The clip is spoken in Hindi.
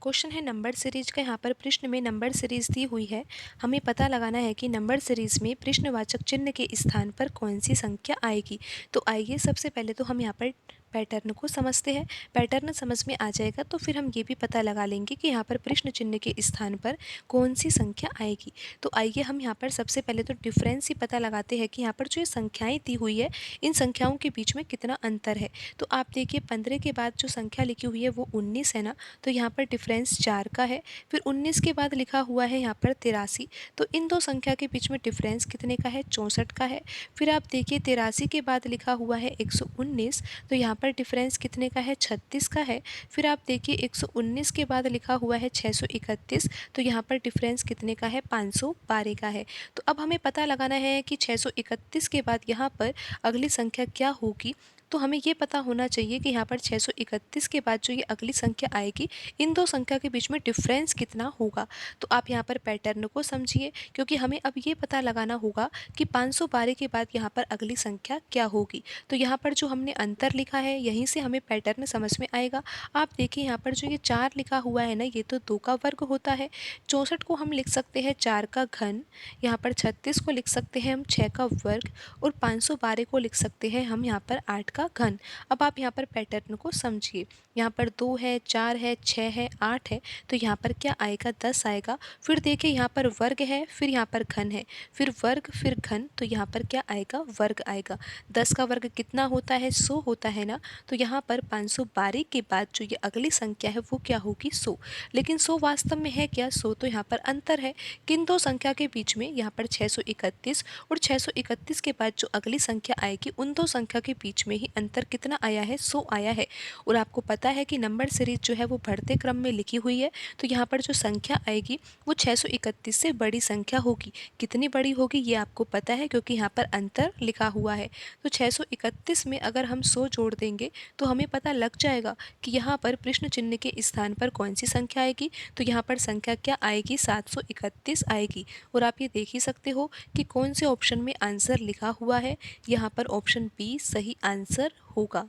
क्वेश्चन है नंबर सीरीज का। यहाँ पर प्रश्न में नंबर सीरीज दी हुई है। हमें पता लगाना है कि नंबर सीरीज में प्रश्नवाचक चिन्ह के स्थान पर कौन सी संख्या आएगी। तो आइए सबसे पहले तो हम यहाँ पर पैटर्न को समझते हैं। पैटर्न समझ में आ जाएगा तो फिर हम ये भी पता लगा लेंगे कि यहाँ पर प्रश्न चिन्ह के स्थान पर कौन सी संख्या आएगी। तो आइए हम यहाँ पर सबसे पहले तो डिफरेंस ही पता लगाते हैं कि यहाँ पर जो ये संख्याएँ दी हुई है इन संख्याओं के बीच में कितना अंतर है। तो आप देखिए 15 के बाद जो संख्या लिखी हुई है वो 19 है ना, तो यहाँ पर डिफरेंस 4 का है। फिर 19 के बाद लिखा हुआ है यहाँ पर 83, तो इन दो संख्या के बीच में डिफरेंस कितने का है, 64 का है। फिर आप देखिए 83 के बाद लिखा हुआ है 119, तो यहाँ पर डिफरेंस कितने का है, 36 का है। फिर आप देखिए 119 के बाद लिखा हुआ है 631, तो यहाँ पर डिफरेंस कितने का है, 512 का है। तो अब हमें पता लगाना है कि 631 के बाद यहाँ पर अगली संख्या क्या होगी। तो हमें ये पता होना चाहिए कि यहाँ पर 631 के बाद जो ये अगली संख्या आएगी इन दो संख्या के बीच में डिफरेंस कितना होगा। तो आप यहाँ पर पैटर्न को समझिए, क्योंकि हमें अब ये पता लगाना होगा कि 512 के बाद यहाँ पर अगली संख्या क्या होगी। तो यहाँ पर जो हमने अंतर लिखा है यहीं से हमें पैटर्न समझ में आएगा। आप देखिए यहाँ पर जो ये 4 लिखा हुआ है ना, ये तो 2 का वर्ग होता है। 64 को हम लिख सकते हैं 4 का घन, यहाँ पर 36 को लिख सकते हैं हम 6 का वर्ग, और 512 को लिख सकते हैं हम यहाँ पर 8 का घन। अब आप यहाँ पर पैटर्न को समझिए, यहाँ पर 2 है, 4 है, 6 है, 8 है, तो यहाँ पर क्या आएगा, 10 आएगा। फिर देखिए यहाँ पर वर्ग है, फिर यहाँ पर घन है, फिर वर्ग फिर घन, तो यहाँ पर क्या आएगा, वर्ग आएगा। 10 का वर्ग कितना होता है, 100 होता है ना, तो यहाँ पर 512 के बाद जो ये अगली संख्या है वो क्या होगी, 100। लेकिन 100 वास्तव में है क्या, 100 तो यहाँ पर अंतर है किन दो संख्या के बीच में, यहाँ पर 631 और 631 के बाद जो अगली संख्या आएगी उन दो संख्या के बीच में ही अंतर कितना आया है, 100 आया है। और आपको पता है कि नंबर सीरीज जो है वो बढ़ते क्रम में लिखी हुई है, तो यहाँ पर जो संख्या आएगी वो 631 से बड़ी संख्या होगी। कितनी बड़ी होगी ये आपको पता है, क्योंकि यहाँ पर अंतर लिखा हुआ है। तो 631 में अगर हम 100 जोड़ देंगे तो हमें पता लग जाएगा कि यहाँ पर प्रश्न चिन्ह के स्थान पर कौन सी संख्या आएगी। तो यहाँ पर संख्या क्या आएगी, 731 आएगी। और आप ये देख ही सकते हो कि कौन से ऑप्शन में आंसर लिखा हुआ है, यहाँ पर ऑप्शन बी सही आंसर होगा।